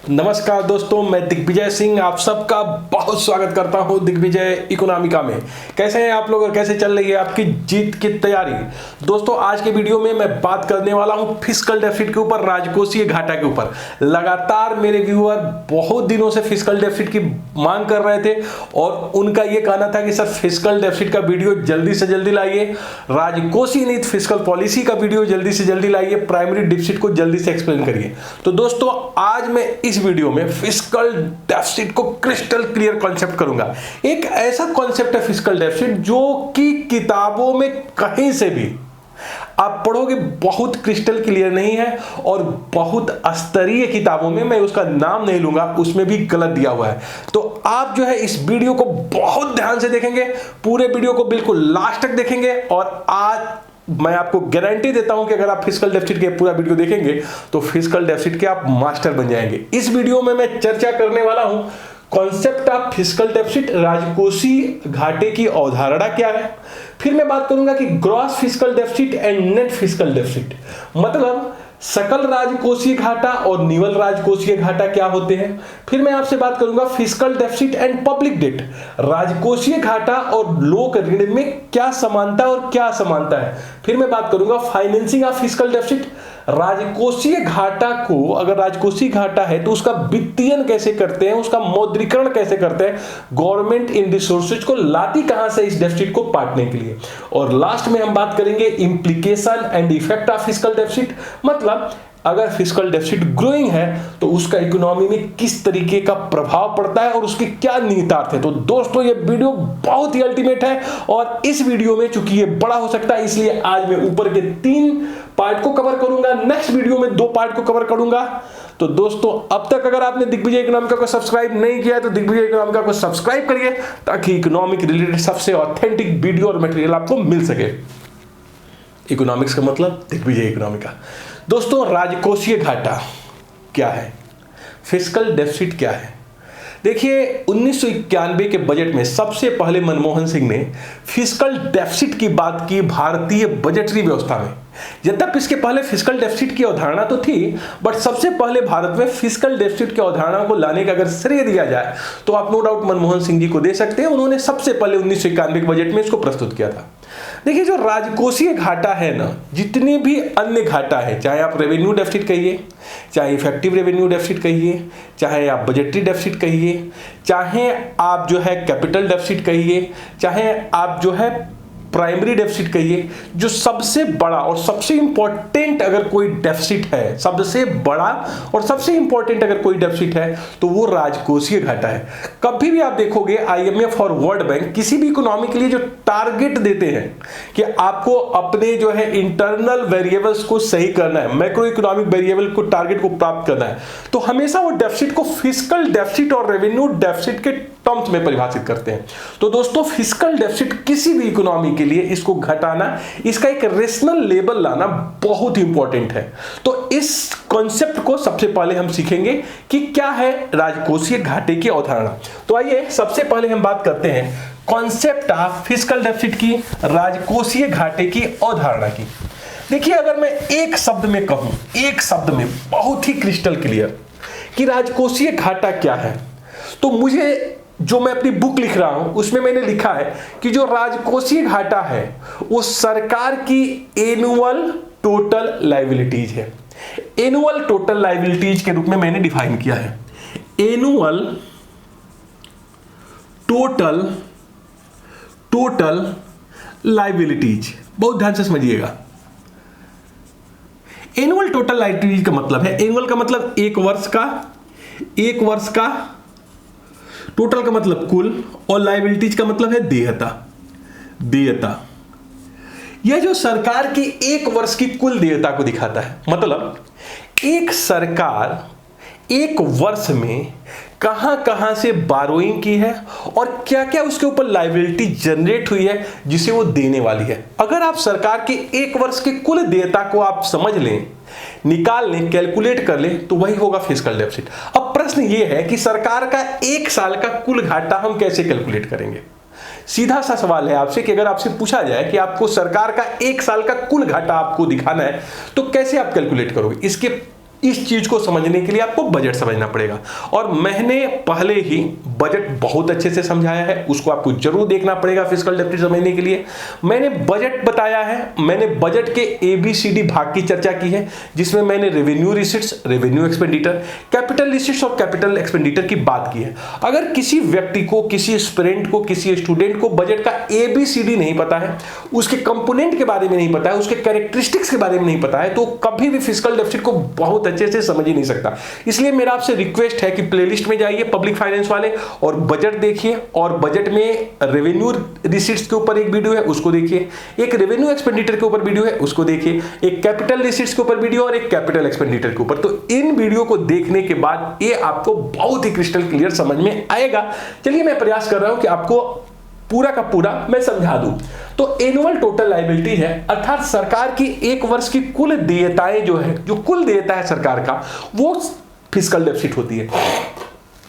नमस्कार दोस्तों, मैं दिग्विजय सिंह आप सबका बहुत स्वागत करता हूं दिग्विजय इकोनॉमिका में। कैसे हैं आप लोग और कैसे चल रही है आपकी जीत की तैयारी। दोस्तों आज के वीडियो में मैं बात करने वाला हूं फिस्कल डेफिसिट के ऊपर, राजकोषीय घाटा के ऊपर। लगातार मेरे व्यूअर बहुत दिनों से फिस्कल डेफिसिट की मांग कर रहे थे और उनका यह कहना था कि सर फिस्कल डेफिसिट का वीडियो जल्दी से जल्दी लाइए, राजकोषीय नीति फिस्कल पॉलिसी का वीडियो जल्दी से जल्दी लाइए, प्राइमरी डेफिसिट को जल्दी से एक्सप्लेन करिए। तो दोस्तों आज मैं इस वीडियो में फिस्कल डेफिसिट को क्रिस्टल क्लियर कॉन्सेप्ट करूंगा। एक ऐसा कॉन्सेप्ट है फिस्कल डेफिसिट जो कि किताबों में कहीं से भी आप पढ़ोगे बहुत क्रिस्टल क्लियर नहीं है और बहुत स्तरीय किताबों में, मैं उसका नाम नहीं लूंगा, उसमें भी गलत दिया हुआ है। तो आप जो है इस वीडियो को बहुत ध्यान से देखेंगे, पूरे वीडियो को बिल्कुल लास्ट तक देखेंगे और आज मैं आपको गारंटी देता हूं कि अगर आप फिस्कल डेफिसिट के पूरा वीडियो देखेंगे तो फिस्कल डेफिसिट के आप मास्टर बन जाएंगे। इस वीडियो में मैं चर्चा करने वाला हूं कॉन्सेप्ट ऑफ फिस्कल डेफिसिट, राजकोषीय घाटे की अवधारणा क्या है। फिर मैं बात करूंगा कि gross fiscal deficit and net fiscal deficit, मतलब सकल राजकोषीय घाटा और निवल राजकोषीय घाटा क्या होते हैं। फिर मैं आपसे बात करूंगा fiscal deficit and public debt, राजकोषीय घाटा और लोक ऋण में क्या समानता और क्या असमानता है। फिर मैं बात करूंगा फाइनेंसिंग ऑफ फिस्कल डेफिसिट, राजकोषीय घाटा को, अगर राजकोषीय घाटा है तो उसका वित्तीयन कैसे करते हैं, उसका मौद्रीकरण कैसे करते हैं, गवर्नमेंट इन रिसोर्सेज को लाती कहां से इस डेफिसिट को पाटने के लिए। और लास्ट में हम बात करेंगे implication and effect of fiscal deficit, मतलब अगर फिस्कल डेफिसिट ग्रोइंग है तो उसका इकोनॉमी में किस तरीके का प्रभाव पड़ता है और उसके क्या निहितार्थ है। तो दोस्तों ये वीडियो बहुत ही अल्टीमेट है और इस वीडियो में चूंकि ये बड़ा हो सकता है इसलिए आज मैं ऊपर के 3 पार्ट को कवर करूंगा, नेक्स्ट वीडियो में 2 पार्ट को कवर करूंगा। तो दोस्तों अब तक अगर आपने दिग्विजय इकोनॉमिका को सब्सक्राइब नहीं किया है तो दिग्विजय इकोनॉमिका को सब्सक्राइब करिए ताकि इकोनॉमिक रिलेटेड सबसे ऑथेंटिक वीडियो और मटेरियल आपको मिल सके। इकोनॉमिक्स का मतलब दिग्विजय इकोनॉमिका। दोस्तों राजकोषीय घाटा क्या है, फिस्कल डेफिसिट क्या है। देखिए 1991 के बजट में सबसे पहले मनमोहन सिंह ने फिस्कल डेफिसिट की बात की भारतीय बजटरी व्यवस्था में। यद्यपि इसके पहले फिस्कल डेफिसिट की अवधारणा तो थी, बट सबसे पहले भारत में फिस्कल डेफिसिट की अवधारणा को लाने का अगर श्रेय दिया जाए तो आप नो डाउट मनमोहन सिंह जी को दे सकते हैं। उन्होंने सबसे पहले 1991 के बजट में इसको प्रस्तुत किया था। देखिए जो राजकोषीय घाटा है ना, जितने भी अन्य घाटा है, चाहे आप रेवेन्यू डेफिसिट कहिए, चाहे इफेक्टिव रेवेन्यू डेफिसिट कहिए, चाहे आप बजटरी डेफिसिट कहिए, चाहे आप जो है कैपिटल डेफिसिट कहिए, चाहे आप जो है प्राइमरी डेफिसिट कहिए, जो सबसे बड़ा और सबसे इंपॉर्टेंट अगर कोई डेफिसिट है, सबसे बड़ा और सबसे इंपॉर्टेंट अगर कोई डेफिसिट है तो वो राजकोषीय घाटा है। कभी भी आप देखोगे आईएमएफ और वर्ल्ड बैंक किसी भी इकोनॉमी के लिए जो टारगेट देते हैं कि आपको अपने जो है इंटरनल वेरिएबल्स को सही करना है, मैक्रो इकोनॉमिक वेरिएबल को टारगेट को प्राप्त करना है, तो हमेशा वो डेफिसिट को फिस्कल डेफिसिट और रेवेन्यू डेफिसिट के टर्म्स में परिभाषित करते हैं। तो दोस्तों फिस्कल डेफिसिट किसी भी इकोनॉमी के लिए इसको घटाना, इसका एक रेशनल लेवल लाना बहुत इंपॉर्टेंट है। तो इस कॉन्सेप्ट को सबसे पहले हम सीखेंगे कि क्या है राजकोषीय घाटे की अवधारणा। तो आइए सबसे पहले हम बात करते हैं कॉन्सेप्ट ऑफ फिस्कल डेफिसिट की, राजकोषीय घाटे की अवधारणा की। देखिए अगर मैं एक शब्द में कहूं, एक शब्द में बहुत ही क्रिस्टल क्लियर कि राजकोषीय घाटा क्या है, तो मुझे जो मैं अपनी बुक लिख रहा हूं उसमें मैंने लिखा है कि जो राजकोषीय घाटा है वो सरकार की एनुअल टोटल लायबिलिटीज है। एनुअल टोटल लायबिलिटीज के रूप में मैंने डिफाइन किया है एनुअल टोटल लायबिलिटीज। बहुत ध्यान से समझिएगा, एनुअल टोटल लायबिलिटीज का मतलब है, एनुअल का मतलब एक वर्ष का, टोटल का मतलब कुल, और लायबिलिटीज का मतलब है देयता। यह जो सरकार की एक वर्ष की कुल देयता को दिखाता है, मतलब एक सरकार एक वर्ष में कहां कहां से बारोइंग की है और क्या क्या उसके ऊपर लायबिलिटी जनरेट हुई है जिसे वो देने वाली है। अगर आप सरकार के एक वर्ष की कुल देयता को आप समझ लें, निकाल लें, कैलकुलेट कर लें, तो वही होगा फिस्कल डेफिसिट। अब प्रश्न ये है कि सरकार का एक साल का कुल घाटा हम कैसे कैलकुलेट करेंगे। सीधा सा सवाल है आपसे कि अगर आपसे पूछा जाए कि आपको सरकार का एक साल का कुल घाटा आपको दिखाना है तो कैसे आप कैलकुलेट करोगे। इस चीज को समझने के लिए आपको बजट समझना पड़ेगा, और मैंने पहले ही बजट बहुत अच्छे से समझाया है, उसको आपको जरूर देखना पड़ेगा फिस्कल डेफिसिट समझने के लिए। मैंने बजट बताया है, मैंने बजट के ABCD भाग की चर्चा की है, जिसमें मैंने revenue receipts, revenue expenditure, capital receipts और कैपिटल एक्सपेंडिचर की बात की है। अगर किसी व्यक्ति को, किसी एस्पिरेंट को, किसी स्टूडेंट को बजट का ABCD नहीं पता है, उसके कंपोनेंट के बारे में नहीं पता है, उसके कैरेक्टरिस्टिक्स के बारे में नहीं पता है, तो कभी भी फिस्कल डेफिसिट को बहुत अच्छे से समझ ही नहीं सकता। इसलिए मेरा आपसे रिक्वेस्ट है कि प्लेलिस्ट में जाइए पब्लिक फाइनेंस वाले और बजट देखिए, और बजट में रेवेन्यू रिसीट्स के ऊपर एक वीडियो है उसको देखिए, एक रेवेन्यू एक्सपेंडिचर के ऊपर वीडियो है उसको देखिए, एक कैपिटल रिसीट्स के ऊपर वीडियो और एक कैपिटल एक्सपेंडिचर के ऊपर। तो इन वीडियो को देखने के बाद ये आपको बहुत ही क्रिस्टल क्लियर समझ में आएगा। चलिए मैं प्रयास कर रहा हूं कि आपको पूरा का पूरा मैं समझा दूं। तो एनुअल टोटल लायबिलिटी है, अर्थात सरकार की एक वर्ष की कुल देयताएं जो है, जो कुल देयता है सरकार का, वो फिस्कल डेफिसिट होती है।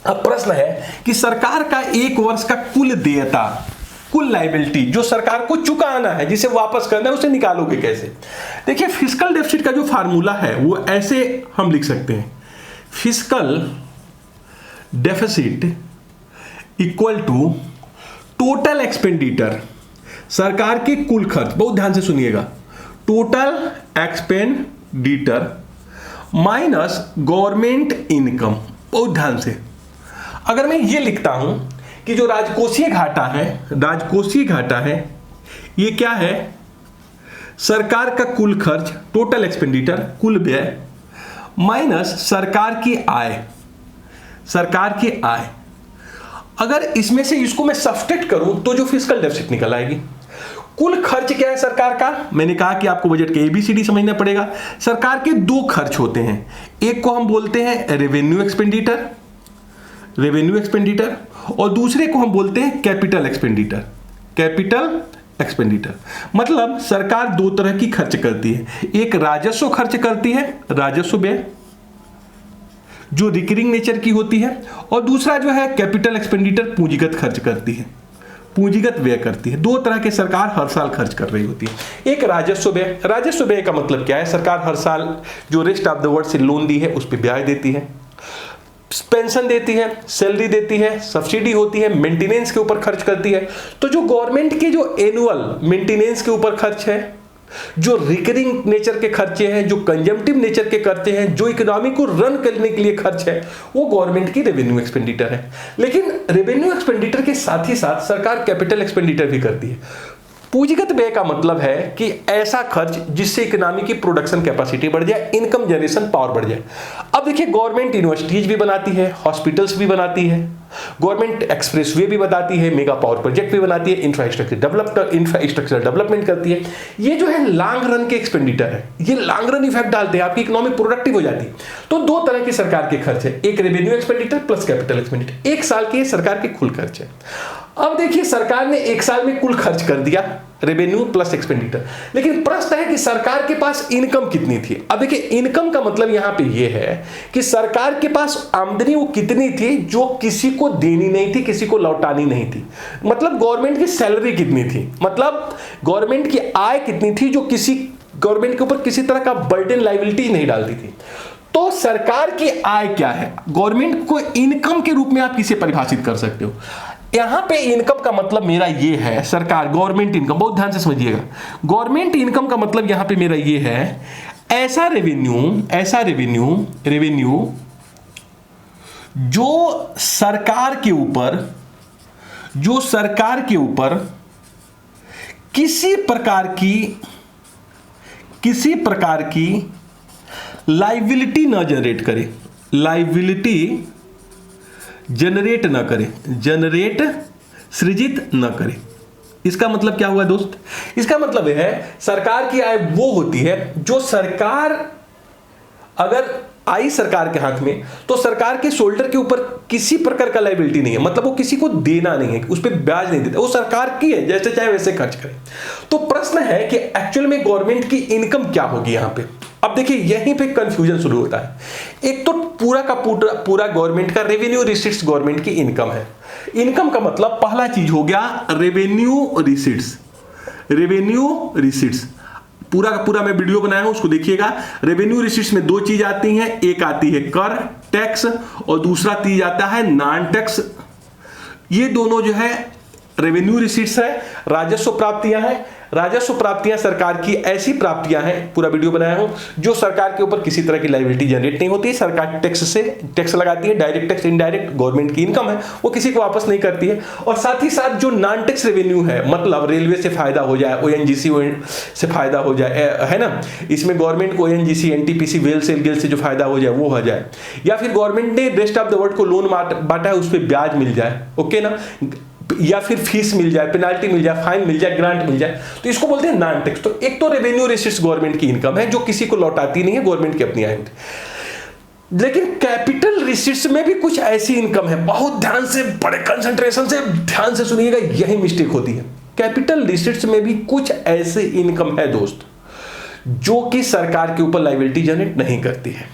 अब प्रश्न है कि सरकार का एक वर्ष का कुल देयता, कुल लायबिलिटी जो सरकार को चुकाना है, जिसे वापस करना है, उसे निकालोगे कैसे? देखिए फिस्कल डेफिसिट का जो फार्मूला है वो ऐसे हम लिख सकते हैं, fiscal deficit equal to total expenditure, सरकार के कुल खर्च, बहुत ध्यान से सुनिएगा, total expenditure minus government income. बहुत ध्यान से, अगर मैं ये लिखता हूं कि जो राजकोषीय घाटा है, राजकोषीय घाटा है, ये क्या है? सरकार का कुल खर्च, टोटल एक्सपेंडिचर, कुल व्यय माइनस सरकार की आय, सरकार की आय। अगर इसमें से इसको मैं सब्सट्रैक्ट करूं तो जो फिस्कल डेफिसिट निकल आएगी। कुल खर्च क्या है सरकार का? मैंने कहा कि आपको बजट के ABCD समझना पड़ेगा। सरकार के दो खर्च होते हैं, एक को हम बोलते हैं रेवेन्यू एक्सपेंडिचर, रेवेन्यू एक्सपेंडिचर, और दूसरे को हम बोलते हैं कैपिटल एक्सपेंडिचर, कैपिटल एक्सपेंडिचर। मतलब सरकार दो तरह की खर्च करती है, एक राजस्व खर्च करती है, राजस्व व्यय जो रिकरिंग नेचर की होती है, और दूसरा जो है कैपिटल एक्सपेंडिचर, पूंजीगत खर्च करती है, पूंजीगत व्यय करती है। दो तरह के सरकार हर साल खर्च कर रही होती है। एक राजस्व व्यय, राजस्व व्यय का मतलब क्या है? सरकार हर साल जो रेस्ट ऑफ द वर्ल्ड से लोन दी है उस पर ब्याज देती है, पेंशन देती है, सैलरी देती है, सब्सिडी होती है, मेंटेनेंस के ऊपर खर्च करती है। तो जो गवर्नमेंट के जो एनुअल मेंटेनेंस के ऊपर खर्च है, जो रिकरिंग नेचर के खर्चे हैं, जो कंजम्पटिव नेचर के खर्चे हैं, जो इकोनॉमी को रन करने के लिए खर्च है, वो गवर्नमेंट की रेवेन्यू एक्सपेंडिचर है। लेकिन रेवेन्यू एक्सपेंडिचर के साथ ही साथ सरकार कैपिटल एक्सपेंडिचर भी करती है। पूंजीगत व्यय का मतलब है कि ऐसा खर्च जिससे इकोनॉमी की प्रोडक्शन कैपेसिटी बढ़ जाए, इनकम जनरेशन पावर बढ़ जाए। अब देखिए गवर्नमेंट यूनिवर्सिटीज भी बनाती है, हॉस्पिटल्स भी बनाती है, गवर्नमेंट एक्सप्रेसवे भी बनाती है, मेगा पावर प्रोजेक्ट भी बनाती है, इंफ्रास्ट्रक्चर डेवलपमेंट करती है। ये जो है लॉन्ग रन के एक्सपेंडिचर है, ये लॉन्ग रन इफेक्ट डालते हैं, आपकी इकोनॉमी प्रोडक्टिव हो जाती है। तो दो तरह की सरकार के खर्च है, एक revenue expenditure plus capital expenditure. एक साल के सरकार के कुल खर्च है। अब देखिए सरकार ने एक साल में कुल खर्च कर दिया, रेवेन्यू प्लस एक्सपेंडिचर, लेकिन प्रश्न है कि सरकार के पास इनकम कितनी थी। अब देखिए इनकम का मतलब यहां पे ये है कि सरकार के पास आमदनी वो कितनी थी जो किसी को देनी नहीं थी, किसी को लौटानी नहीं थी। मतलब गवर्नमेंट की सैलरी कितनी थी, मतलब गवर्नमेंट की आय कितनी थी जो किसी गवर्नमेंट के ऊपर किसी तरह का बर्डन लायबिलिटी नहीं डालती थी। तो सरकार की आय क्या है? गवर्नमेंट को इनकम के रूप में आप किसे परिभाषित कर सकते हो? यहां पे इनकम का मतलब मेरा ये है, सरकार गवर्नमेंट इनकम, बहुत ध्यान से समझिएगा, गवर्नमेंट इनकम का मतलब यहां पे मेरा ये है ऐसा रेवेन्यू जो सरकार के ऊपर किसी प्रकार की लायबिलिटी ना जनरेट करे, लायबिलिटी जनरेट सृजित न करे। इसका मतलब क्या हुआ दोस्त? इसका मतलब है सरकार की आय वो होती है जो सरकार, अगर आई सरकार के हाथ में तो सरकार के शोल्डर के ऊपर किसी प्रकार का लायबिलिटी नहीं है, मतलब वो किसी को देना नहीं है, उस पर ब्याज नहीं देता, वो सरकार की है, जैसे चाहे वैसे खर्च करे। तो प्रश्न है कि एक्चुअल में गवर्नमेंट की इनकम क्या होगी यहां पे। अब देखिए यहीं पे कंफ्यूजन शुरू होता है। एक तो पूरा का पूरा गवर्नमेंट का रेवेन्यू रिसीट्स गवर्नमेंट की इनकम है। इनकम का मतलब पहला चीज हो गया रेवेन्यू रिसीट्स, पूरा का पूरा मैं वीडियो बनाया हूं, उसको देखिएगा। रेवेन्यू रिसीट्स में दो चीज आती हैं, एक आती है कर टैक्स और दूसरा चीज आता है नॉन टैक्स। ये दोनों जो है रेवेन्यू रिसीट्स है, राजस्व प्राप्तियां हैं। राजस्व प्राप्तियां सरकार की ऐसी प्राप्तियां हैं, पूरा वीडियो बनाया हूं, जो सरकार के ऊपर किसी तरह की लायबिलिटी जनरेट नहीं होती। सरकार टैक्स लगाती है, डायरेक्ट टैक्स, इनडायरेक्ट, गवर्नमेंट की इनकम है, वो किसी को वापस नहीं करती है। और साथ ही साथ जो नॉन टैक्स रेवेन्यू है, मतलब रेलवे से फायदा हो जाए, ओएनजीसी से फायदा हो जाए, है ना, इसमें गवर्नमेंट को ओएनजीसी, एनटीपीसी, वेल सेल गिल से जो फायदा हो जाए वो हो जाए, या फिर गवर्नमेंट ने रेस्ट ऑफ द वर्ल्ड को लोन बांटा है, उस पर ब्याज मिल जाए, ओके ना, या फिर फीस मिल जाए, पेनाल्टी मिल जाए, फाइन मिल जाए, ग्रांट मिल जाए, तो इसको बोलते हैं नॉन टैक्स। तो एक तो रेवेन्यू रिसीट्स गवर्नमेंट की इनकम है जो किसी को लौटाती नहीं है, गवर्नमेंट की अपनी आय। लेकिन कैपिटल रिसीट्स में भी कुछ ऐसी इनकम है, बहुत ध्यान से, बड़े कंसंट्रेशन से ध्यान से सुनिएगा, यही मिस्टेक होती है। कैपिटल रिसीट्स में भी कुछ ऐसे इनकम है दोस्त, जो कि सरकार के ऊपर लायबिलिटी जनरेट नहीं करती है।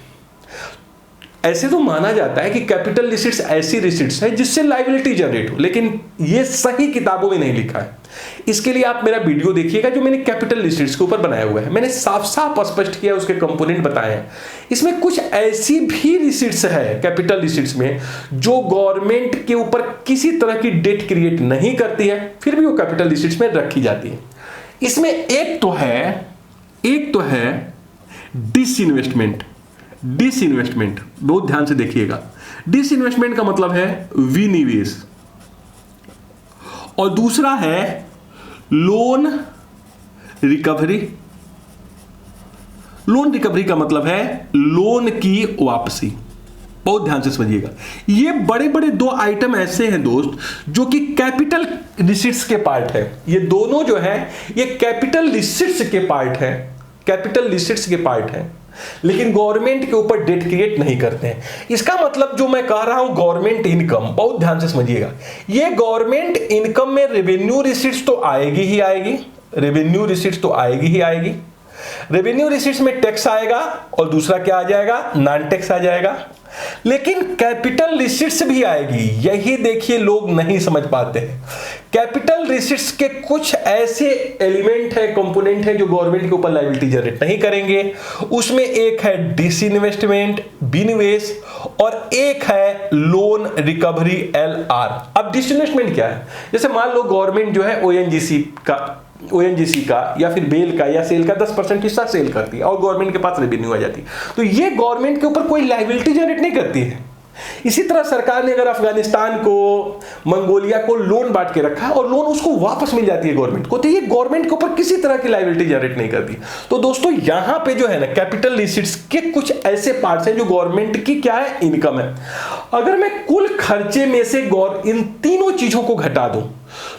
ऐसे तो माना जाता है कि कैपिटल रिसीट्स ऐसी रिसीट्स है जिससे लायबिलिटी जनरेट हो, लेकिन ये सही किताबों में नहीं लिखा है। इसके लिए आप मेरा वीडियो देखिएगा जो मैंने कैपिटल रिसीट्स के ऊपर बनाया हुआ है। मैंने साफ साफ स्पष्ट किया, उसके कंपोनेंट बताए हैं। इसमें कुछ ऐसी भी रिसीट्स है कैपिटल रिसीट्स में जो गवर्नमेंट के ऊपर किसी तरह की डेट क्रिएट नहीं करती है, फिर भी वो कैपिटल रिसीट्स में रखी जाती है। इसमें एक तो है डिसइन्वेस्टमेंट। डिसइन्वेस्टमेंट बहुत ध्यान से देखिएगा। डिसइन्वेस्टमेंट का मतलब है विनिवेश, और दूसरा है लोन रिकवरी। लोन रिकवरी का मतलब है लोन की वापसी। बहुत ध्यान से समझिएगा, ये बड़े बड़े दो आइटम ऐसे हैं दोस्त जो कि कैपिटल रिसीट्स के पार्ट है। ये दोनों जो है ये कैपिटल रिसीट्स के पार्ट है, कैपिटल रिसीट्स के पार्ट है, लेकिन गवर्नमेंट के ऊपर डेट क्रिएट नहीं करते हैं। इसका मतलब जो मैं कह रहा हूं गवर्नमेंट इनकम, बहुत ध्यान से समझिएगा, ये गवर्नमेंट इनकम में रेवेन्यू रिसीट्स तो आएगी ही आएगी, रेवेन्यू रिसीट्स तो आएगी ही आएगी। रेवेन्यू रिसीट्स में टैक्स आएगा और दूसरा क्या आ जाएगा, नॉन टैक्स आ जाएगा। लेकिन कैपिटल रिसीट्स भी आएगी, यही देखिए लोग नहीं समझ पाते हैं। कैपिटल रिसीट्स के कुछ ऐसे एलिमेंट है, कंपोनेंट है जो गवर्नमेंट के ऊपर लायबिलिटी जनरेट नहीं करेंगे। उसमें एक है डिसइन्वेस्टमेंट, विनिवेश, और एक है लोन रिकवरी, LR। अब डिसइन्वेस्टमेंट क्या है, जैसे मान लो गवर्नमेंट जो है ओएनजीसी का या फिर बेल का या सेल का 10% हिस्सा सेल करती है और गवर्नमेंट के पास रेवेन्यू आ जाती है, तो ये गवर्नमेंट के ऊपर कोई लायबिलिटी जनरेट नहीं करती है। इसी तरह सरकार ने अगर अफगानिस्तान को, मंगोलिया को लोन बांट के रखा और लोन उसको वापस मिल जाती है गवर्नमेंट को, तो ये गवर्नमेंट के ऊपर किसी तरह की लायबिलिटी जनरेट नहीं करती। तो दोस्तों यहां पे जो है ना कैपिटल रिसीट्स के कुछ ऐसे पार्ट्स हैं जो गवर्नमेंट की क्या है, इनकम है। अगर मैं कुल खर्चे में से इन तीनों चीजों को घटा दूं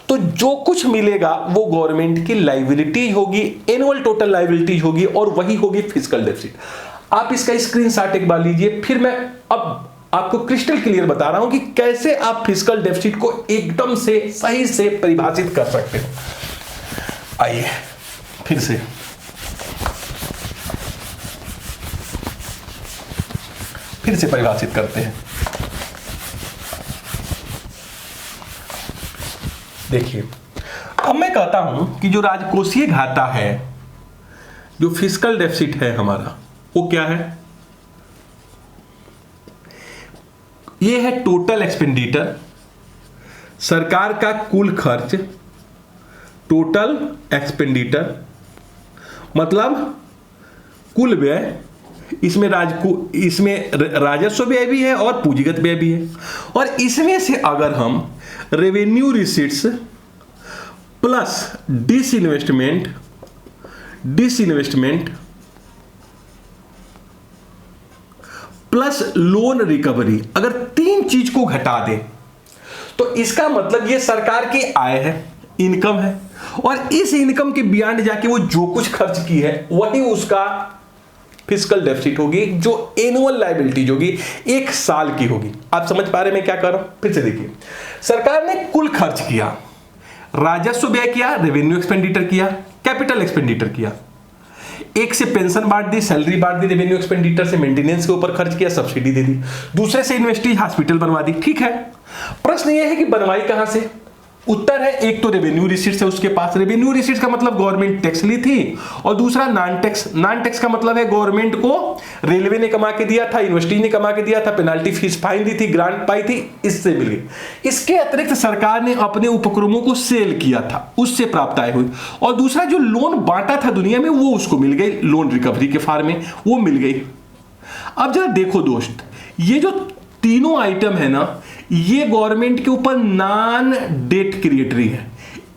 तो जो कुछ मिलेगा वो गवर्नमेंट की लायबिलिटी होगी, एनुअल टोटल लायबिलिटी होगी, और वही होगी फिस्कल डेफिसिट। आप इसका स्क्रीनशॉट एक बार लीजिए, फिर मैं अब आपको क्रिस्टल क्लियर बता रहा हूं कि कैसे आप फिस्कल डेफिसिट को एकदम से सही से परिभाषित कर सकते हो। आइए फिर से परिभाषित करते हैं। देखिए, अब मैं कहता हूं कि जो राजकोषीय घाटा है, जो फिस्कल डेफिसिट है हमारा, वो क्या है, ये है टोटल एक्सपेंडिचर, सरकार का कुल खर्च। टोटल एक्सपेंडिचर मतलब कुल व्यय, इसमें राजस्व व्यय भी है और पूंजीगत व्यय भी है। और इसमें से अगर हम revenue receipts plus disinvestment plus lone recovery, अगर तीन चीज को घटा दें तो इसका मतलब ये सरकार की आय है, इनकम है, और इस इनकम के बियॉन्ड जाके वो जो कुछ खर्च की है वही उसका फिस्कल डेफिसिट होगी, जो एनुअल लायबिलिटी होगी, एक साल की होगी। आप समझ पा रहे मैं क्या कर रहा हूं, फिर से देखिए। सरकार ने कुल खर्च किया, राजस्व व्यय किया, रेवेन्यू एक्सपेंडिचर किया, कैपिटल एक्सपेंडिचर किया, एक से पेंशन बांट दी, सैलरी बांट दी, रेवेन्यू एक्सपेंडिचर से मेंटेनेंस के ऊपर खर्च किया, सब्सिडी दे दी, दूसरे से इन्वेस्टी हॉस्पिटल बनवा दी। ठीक है, प्रश्न यह है कि बनवाई कहां से, उत्तर है, एक तो रेवेन्यू रिसीट्स है उसके पास। रेवेन्यू रिसीट्स का मतलब गवर्नमेंट टैक्स ली थी, और दूसरा नॉन टैक्स। नॉन टैक्स का मतलब है गवर्नमेंट को रेलवे ने कमा के दिया था, यूनिवर्सिटी ने कमा के दिया था, पेनाल्टी फीस फाइन दी थी, ग्रांट पाई थी, इससे मिली। इसके अतिरिक्त सरकार ने अपने उपक्रमों को सेल किया था, उससे प्राप्त आय हुई। और दूसरा जो लोन बांटा था दुनिया में, वो उसको मिल गई, लोन रिकवरी के फॉर्म में वो मिल गई। अब जरा देखो दोस्त, ये जो तीनों आइटम है ना, ये गवर्नमेंट के ऊपर नॉन डेट क्रिएटरी है।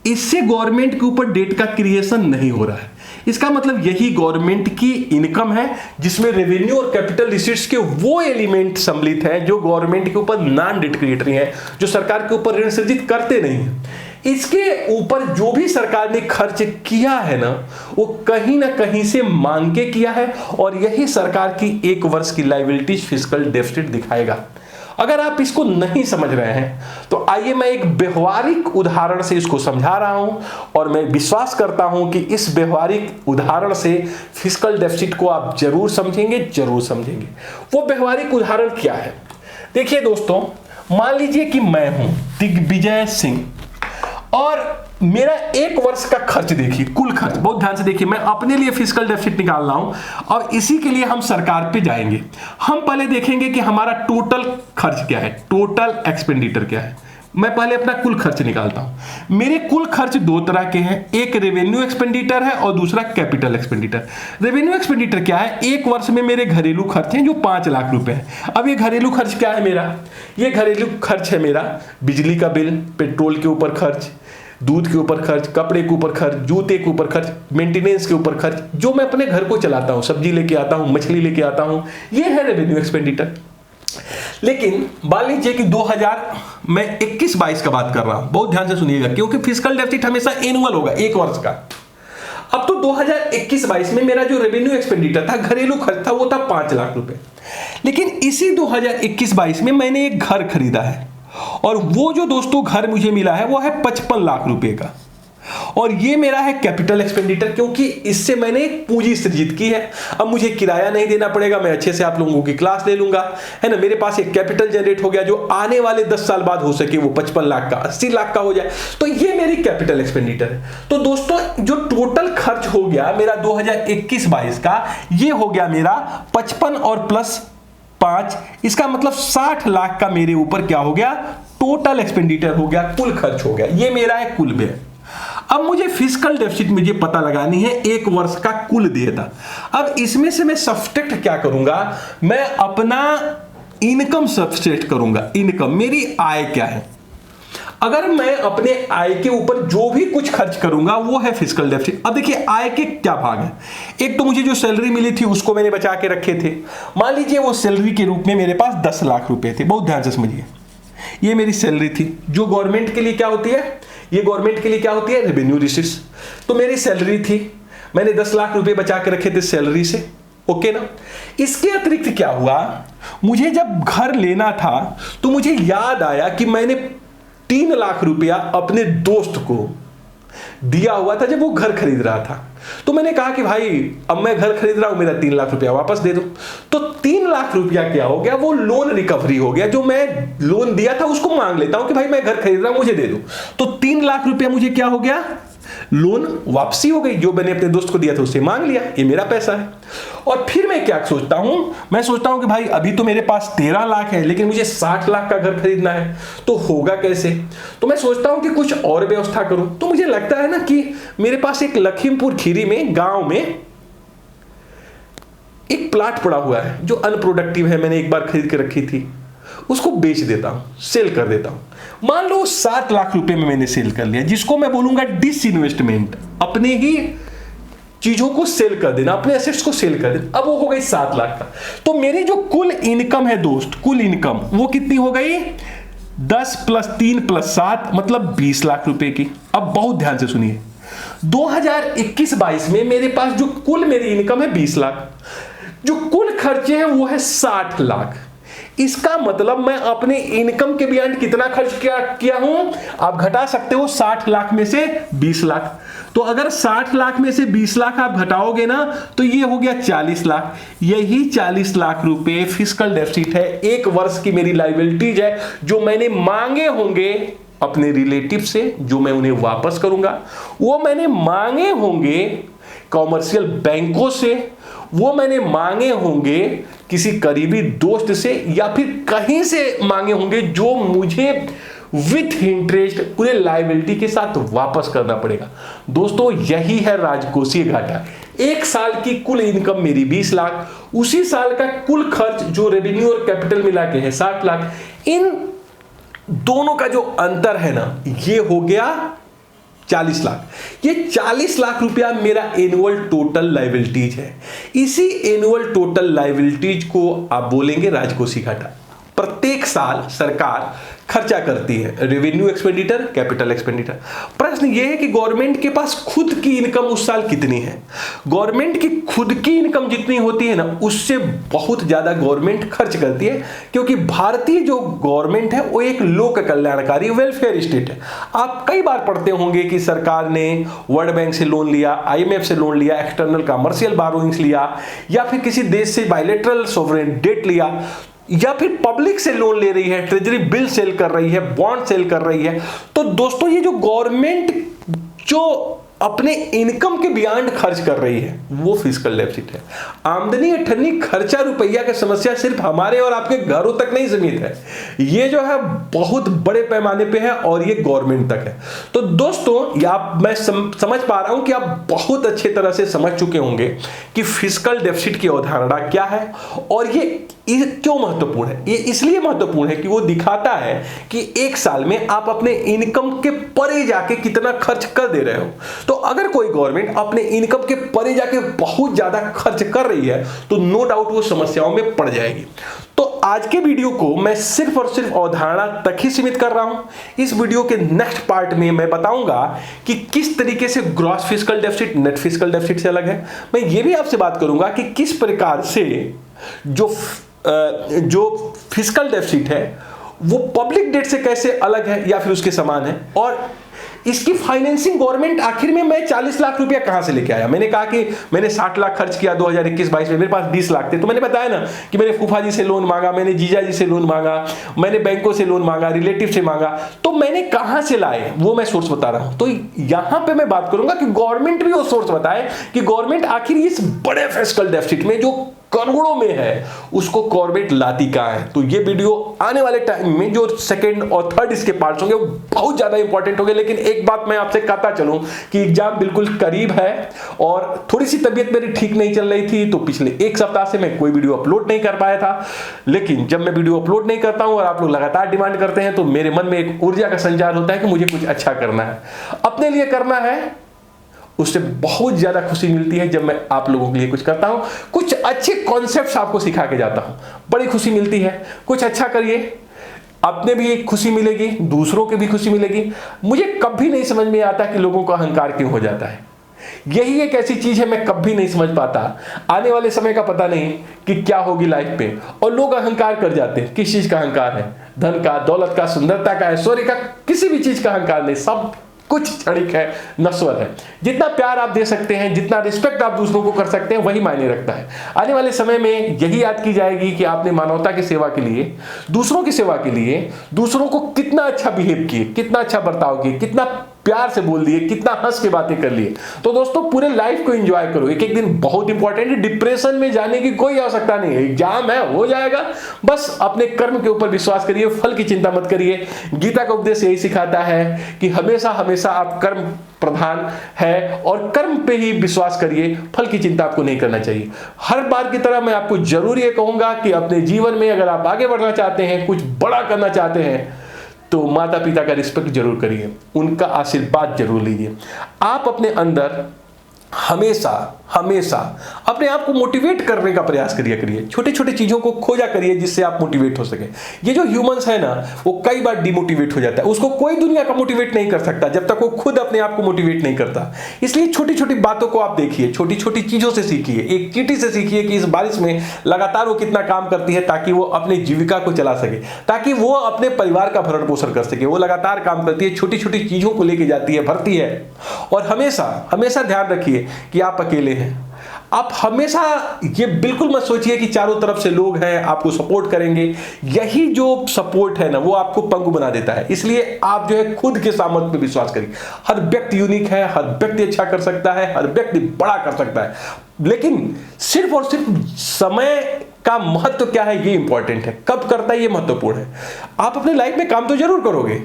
इससे गवर्नमेंट के ऊपर डेट का क्रिएशन नहीं हो रहा है। इसका मतलब यही गवर्नमेंट की इनकम है जिसमें रेवेन्यू और कैपिटल रिसीट्स के वो एलिमेंट सम्मिलित हैं जो गवर्नमेंट के ऊपर नॉन डेट क्रिएटरी हैं, जो सरकार के ऊपर ऋण सृजित करते नहीं हैं। इसके ऊपर जो भी सरकार ने खर्च किया है ना, वो कहीं ना कहीं से मांग के किया है, और यही सरकार की एक वर्ष की लायबिलिटीज फिस्कल डेफिसिट दिखाएगा। अगर आप इसको नहीं समझ रहे हैं तो आइए मैं एक व्यवहारिक उदाहरण से इसको समझा रहा हूं, और मैं विश्वास करता हूं कि इस व्यवहारिक उदाहरण से फिस्कल डेफिसिट को आप जरूर समझेंगे, जरूर समझेंगे। वो व्यवहारिक उदाहरण क्या है? देखिए दोस्तों, मान लीजिए कि मैं हूं दिग्विजय सिंह, और मेरा एक वर्ष का खर्च देखिए, कुल खर्च, बहुत ध्यान से देखिए, मैं अपने लिए फिस्कल डेफिसिट निकाल रहा हूं, और इसी के लिए हम सरकार पे जाएंगे। हम पहले देखेंगे कि हमारा टोटल खर्च क्या है, टोटल एक्सपेंडिचर क्या है। मैं पहले अपना कुल खर्च निकालता हूं। मेरे कुल खर्च दो तरह के हैं, एक रेवेन्यू एक्सपेंडिचर है और दूसरा कैपिटल एक्सपेंडिचर। रेवेन्यू एक्सपेंडिचर क्या है? एक वर्ष में मेरे घरेलू खर्च हैं जो 5 लाख रुपए हैं। अब ये घरेलू खर्च क्या है मेरा? ये घरेलू खर्च है मेरा बिजली का बिल, पेट्रोल के ऊपर खर्च, दूध के ऊपर खर्च, कपड़े के ऊपर खर्च, जूते के ऊपर खर्च, मेंटेनेंस के ऊपर खर्च, जो मैं अपने घर को चलाता हूं, सब्जी लेके आता हूं, मछली लेके आता हूं, ये है रेवेन्यू एक्सपेंडिचर। लेकिन मान लीजिए कि 2000 मैं 21-22 का बात कर रहा हूं, बहुत ध्यान से सुनिएगा, क्योंकि फिस्कल डेफिसिट हमेशा एनुअल होगा, एक वर्ष का। अब तो 2021-22 में मेरा जो रेवेन्यू एक्सपेंडिचर था, घरेलू खर्च था, वो था 5 लाख रुपए। लेकिन इसी 2021-22 में मैंने एक घर खरीदा है, और वो जो दोस्तों घर मुझे मिला है वो है 55 लाख रुपए का, और ये मेरा है कैपिटल एक्सपेंडिचर, क्योंकि इससे मैंने एक पूंजी सृजित की है। अब मुझे किराया नहीं देना पड़ेगा, मैं अच्छे से आप लोगों की क्लास ले लूंगा, है ना। मेरे पास एक कैपिटल जनरेट हो गया जो आने वाले 10 साल बाद हो सके वो 55 लाख का 80 लाख का हो जाए, तो ये मेरी कैपिटल एक्सपेंडिचर है। तो दोस्तों जो टोटल खर्च हो गया मेरा 2021-22 का, ये हो गया मेरा 55 और प्लस 5, इसका मतलब 60 लाख का मेरे ऊपर क्या हो गया? टोटल एक्सपेंडिचर हो गया, कुल खर्च हो गया। ये मेरा है कुल व्यय। अब मुझे फिस्कल डेफिसिट मुझे पता लगानी है एक वर्ष का कुल देयता। अब इसमें से मैं सब्सट्रैक्ट क्या करूंगा? मैं अपना इनकम सब्सट्रैक्ट करूंगा। इनकम मेरी आय क्या है? अगर मैं अपने आय के ऊपर जो भी कुछ खर्च करूंगा वो है फिस्कल डेफिसिट। अब देखिए आय के क्या भाग है। एक तो मुझे जो सैलरी मिली थी उसको मैंने बचा के रखे थे। मान लीजिए वो सैलरी के रूप में मेरे पास 10 लाख रुपए थे। बहुत ध्यान से समझिए, ये मेरी सैलरी थी जो गवर्नमेंट के लिए क्या होती है? ये गवर्नमेंट के लिए क्या होती है? Revenue receipts. तो मेरी सैलरी थी, मैंने 10 लाख रुपए बचा के रखे थे सैलरी से, ओके ना। इसके अतिरिक्त क्या हुआ, मुझे जब घर लेना था तो मुझे याद आया कि मैंने 3 लाख रुपया अपने दोस्त को दिया हुआ था जब वो घर खरीद रहा था। तो मैंने कहा कि भाई अब मैं घर खरीद रहा हूं, मेरा 3 लाख रुपया वापस दे दो। तो 3 लाख रुपया क्या हो गया? वो लोन रिकवरी हो गया। जो मैं लोन दिया था उसको मांग लेता हूं कि भाई मैं घर खरीद रहा हूं, मुझे दे दो। तो 3 लाख रुपया मुझे क्या हो गया? लोन वापसी हो गई। जो मैंने अपने दोस्त को दिया था उससे मांग लिया, ये मेरा पैसा है। और फिर मैं क्या सोचता हूं? मैं सोचता हूं कि भाई अभी तो मेरे पास 13 लाख है, लेकिन मुझे 60 लाख का घर खरीदना है, तो होगा कैसे? तो मैं सोचता हूं कि कुछ और व्यवस्था करूं। तो मुझे लगता है ना कि मेरे पास एक लखीमपुर खीरी में गांव में एक प्लाट पड़ा हुआ है जो अनप्रोडक्टिव है, मैंने एक बार खरीद के रखी थी, उसको बेच देता हूं, सेल कर देता हूं। मान लो 7 लाख रुपए में मैंने सेल कर लिया, जिसको मैं बोलूंगा डिसइन्वेस्टमेंट, अपने ही चीजों को सेल कर देना, अपने एसेट्स को सेल कर देना। अब वो हो गई 7 लाख का। तो मेरी जो कुल इनकम है दोस्त, कुल इनकम वो कितनी हो गई? 10 + 3 + 7 मतलब 20 लाख रुपए की। अब बहुत ध्यान से सुनिए, 2021-22 में मेरे पास जो कुल मेरी इनकम है 20 लाख, जो कुल खर्चे हैं वो है 60 लाख। इसका मतलब मैं अपने इनकम के बियॉन्ड कितना खर्च किया हूं? आप घटा सकते हो 60 लाख में से 20 लाख। तो अगर 60 लाख में से 20 लाख आप घटाओगे ना तो ये हो गया 40 लाख। यही 40 लाख रुपए फिस्कल डेफिसिट है, एक वर्ष की मेरी लायबिलिटीज है जो मैंने मांगे होंगे अपने रिलेटिव से जो मैं उन्हें वापस करूंगा, वो मैंने मांगे होंगे कॉमर्शियल बैंकों से, वो मैंने मांगे होंगे किसी करीबी दोस्त से, या फिर कहीं से मांगे होंगे जो मुझे विथ इंटरेस्ट पूरे लायबिलिटी के साथ वापस करना पड़ेगा। दोस्तों यही है राजकोषीय घाटा। एक साल की कुल इनकम मेरी 20 लाख, उसी साल का कुल खर्च जो रेवेन्यू और कैपिटल मिला के है 60 लाख, इन दोनों का जो अंतर है ना, ये हो गया 40 लाख। ये 40 लाख रुपया मेरा एनुअल टोटल लायबिलिटीज है। इसी एनुअल टोटल लायबिलिटीज को आप बोलेंगे राजकोषीय घाटा। प्रत्येक साल सरकार खर्चा करती है, रेवेन्यू एक्सपेंडिचर, कैपिटल एक्सपेंडिचर। प्रश्न यह है कि गवर्नमेंट के पास खुद की इनकम उस साल कितनी है। गवर्नमेंट की खुद की इनकम जितनी होती है ना, उससे बहुत ज्यादा गवर्नमेंट खर्च करती है, क्योंकि भारतीय जो गवर्नमेंट है वो एक लोक कल्याणकारी वेलफेयर स्टेट है। आप कई बार पढ़ते होंगे कि सरकार ने वर्ल्ड बैंक से लोन लिया, IMF से लोन लिया, एक्सटर्नल कमर्शियल बारोइंग्स लिया, या फिर किसी देश से बायलैटरल सॉवरेन डेट लिया, या फिर पब्लिक से लोन ले रही है, ट्रेजरी बिल सेल कर रही है, बॉन्ड सेल कर रही है। तो दोस्तों ये जो गवर्नमेंट जो अपने इनकम के बियॉन्ड खर्च कर रही है, वो फिस्कल डेफिसिट है। आमदनी अठन्नी खर्चा रुपया की समस्या सिर्फ हमारे और आपके घरों तक नहीं सीमित है, ये जो है बहुत बड़े पैमाने पे है और ये गवर्नमेंट तक है। तो दोस्तों मैं समझ पा रहा हूं कि आप बहुत अच्छे तरह से समझ चुके होंगे कि फिस्कल डेफिसिट की अवधारणा क्या है और ये क्यों महत्वपूर्ण है। ये इसलिए महत्वपूर्ण है कि वो दिखाता है कि एक साल में आप अपने इनकम के परे जाके कितना खर्च कर दे रहे हो। तो अगर कोई गवर्नमेंट अपने इनकम के परे जाके बहुत ज्यादा खर्च कर रही है तो नो डाउट वो समस्याओं में पड़ जाएगी। तो आज के वीडियो को मैं सिर्फ और सिर्फ अवधारणा तक ही सीमित कर रहा हूं। इस वीडियो के नेक्स्ट पार्ट में मैं बताऊंगा कि किस तरीके से gross fiscal deficit net fiscal deficit से अलग है। मैं ये भी आपसे बात करूंगा कि किस प्रकार से जो फिस्कल डेफिसिट है वो पब्लिक डेट से कैसे अलग है या फिर उसके समान है, और इसकी फाइनेंसिंग गवर्नमेंट आखिर में मैं 40 लाख रुपया कहां से लेके आया। मैंने कहा कि मैंने 60 लाख खर्च किया 2021-22 में, मेरे पास 20 लाख थे। तो मैंने बताया ना कि मैंने फूफा जी से लोन मांगा, मैंने जीजा जी से लोन मांगा, मैंने बैंकों से लोन मांगा, रिलेटिव से मांगा। तो मैंने कहां से लाए वो मैं सोर्स बता रहा हूं। तो यहां पे मैं बात करूंगा कि गवर्नमेंट भी वो सोर्स बताए कि गवर्नमेंट आखिर इस बड़े फिस्कल डेफिसिट में जो करोड़ों में है उसको गवर्नमेंट लाती कहां है। तो ये वीडियो आने वाले टाइम में जो सेकंड और थर्ड इसके पार्ट्स होंगे वो बहुत ज्यादा इंपॉर्टेंट होंगे। लेकिन एक बात मैं आपसे कहता चलूं कि एग्जाम बिल्कुल करीब है और थोड़ी सी तबीयत मेरी ठीक नहीं चल रही थी, तो पिछले एक सप्ताह से मैं कोई वीडियो अपलोड नहीं कर पाया था। लेकिन जब मैं वीडियो अपलोड नहीं करता हूं और आप लोग लगातार डिमांड करते हैं तो मेरे मन में एक ऊर्जा का संचार होता है कि मुझे कुछ अच्छा करना है, अपने लिए करना है। उससे बहुत ज्यादा खुशी मिलती है जब मैं आप लोगों के लिए कुछ करता हूं, कुछ अच्छे कॉन्सेप्ट्स आपको सिखा के जाता हूं, बड़ी खुशी मिलती है। कुछ अच्छा करिए, अपने भी एक खुशी मिलेगी, दूसरों की भी खुशी मिलेगी। मुझे कभी नहीं समझ में आता कि लोगों का अहंकार क्यों हो जाता है। यही एक ऐसी चीज है मैं कभी नहीं समझ पाता। आने वाले समय का पता नहीं कि क्या होगी लाइफ पे, और लोग अहंकार कर जाते हैं। किस चीज का अहंकार है? धन का, दौलत का, सुंदरता का, ऐश्वर्य का, किसी भी चीज का अहंकार नहीं। सब कुछ क्षणिक है, नश्वर है। जितना प्यार आप दे सकते हैं, जितना रिस्पेक्ट आप दूसरों को कर सकते हैं, वही मायने रखता है। आने वाले समय में यही याद की जाएगी कि आपने मानवता की सेवा के लिए, दूसरों की सेवा के लिए, दूसरों को कितना अच्छा बिहेव किए, कितना अच्छा बर्ताव किए, कितना प्यार से बोल दिए, कितना हंस के बातें कर लिए। तो दोस्तों पूरे लाइफ को एंजॉय करो। एक एक दिन बहुत इंपॉर्टेंट है। डिप्रेशन में जाने की कोई आवश्यकता नहीं है। एग्जाम है, हो जाएगा। बस अपने कर्म के ऊपर विश्वास करिए, फल की चिंता मत करिए। गीता का उपदेश यही सिखाता है कि हमेशा हमेशा आप कर्म प्रधान है और कर्म पे ही विश्वास करिए, फल की चिंता आपको नहीं करना चाहिए। हर बार की तरह मैं आपको जरूर ये कहूंगा कि अपने जीवन में अगर आप आगे बढ़ना चाहते हैं, कुछ बड़ा करना चाहते हैं, तो माता पिता का रिस्पेक्ट जरूर करिए, उनका आशीर्वाद जरूर लीजिए। आप अपने अंदर हमेशा हमेशा अपने आप को मोटिवेट करने का प्रयास करिए। छोटे छोटे चीजों को खोजा करिए जिससे आप मोटिवेट हो सके। ये जो ह्यूमंस है ना, वो कई बार डिमोटिवेट हो जाता है। उसको कोई दुनिया का मोटिवेट नहीं कर सकता जब तक वो खुद अपने आप को मोटिवेट नहीं करता। इसलिए छोटी छोटी बातों को आप देखिए, छोटी छोटी चीजों से सीखिए। एक चींटी से सीखिए कि इस बारिश में लगातार वो कितना काम करती है ताकि वो अपनी जीविका को चला सके, ताकि वो अपने परिवार का भरण पोषण कर सके। वो लगातार काम करती है, छोटी छोटी चीजों को लेके जाती है, भरती है। और हमेशा हमेशा ध्यान रखिए कि आप अकेले हैं। आप हमेशा ये बिल्कुल मत सोचिए कि चारों तरफ से लोग हैं आपको सपोर्ट करेंगे। यही जो सपोर्ट है ना वो आपको पंगु बना देता है। इसलिए आप जो है खुद के सामर्थ्य पे विश्वास करिए। हर व्यक्ति यूनिक है, हर व्यक्ति अच्छा कर सकता है, हर व्यक्ति बड़ा कर सकता है, लेकिन सिर्फ और सिर्फ समय का महत्व क्या है ये इंपॉर्टेंट है। कब करता है ये महत्वपूर्ण है। आप अपने लाइफ में काम तो जरूर करोगे,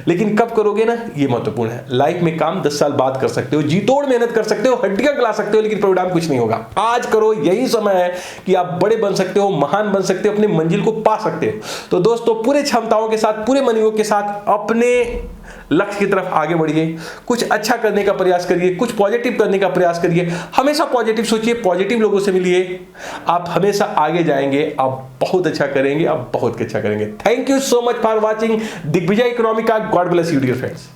लेकिन कब करोगे ना ये महत्वपूर्ण है। लाइफ में काम 10 साल बाद कर सकते हो, जी तोड़ मेहनत कर सकते हो, हड्डियां गला सकते हो, लेकिन परिणाम कुछ नहीं होगा। आज करो, यही समय है कि आप बड़े बन सकते हो, महान बन सकते हो, अपनी मंजिल को पा सकते हो। तो दोस्तों पूरे क्षमताओं के साथ, पूरे मनोयोग के साथ अपने लक्ष्य की तरफ आगे बढ़िए। कुछ अच्छा करने का प्रयास करिए, कुछ पॉजिटिव करने का प्रयास करिए। हमेशा पॉजिटिव सोचिए, पॉजिटिव लोगों से मिलिए। आप हमेशा आगे जाएंगे, आप बहुत अच्छा करेंगे, आप बहुत अच्छा करेंगे। Thank you so much for watching Digvijay Economica. God bless you dear friends.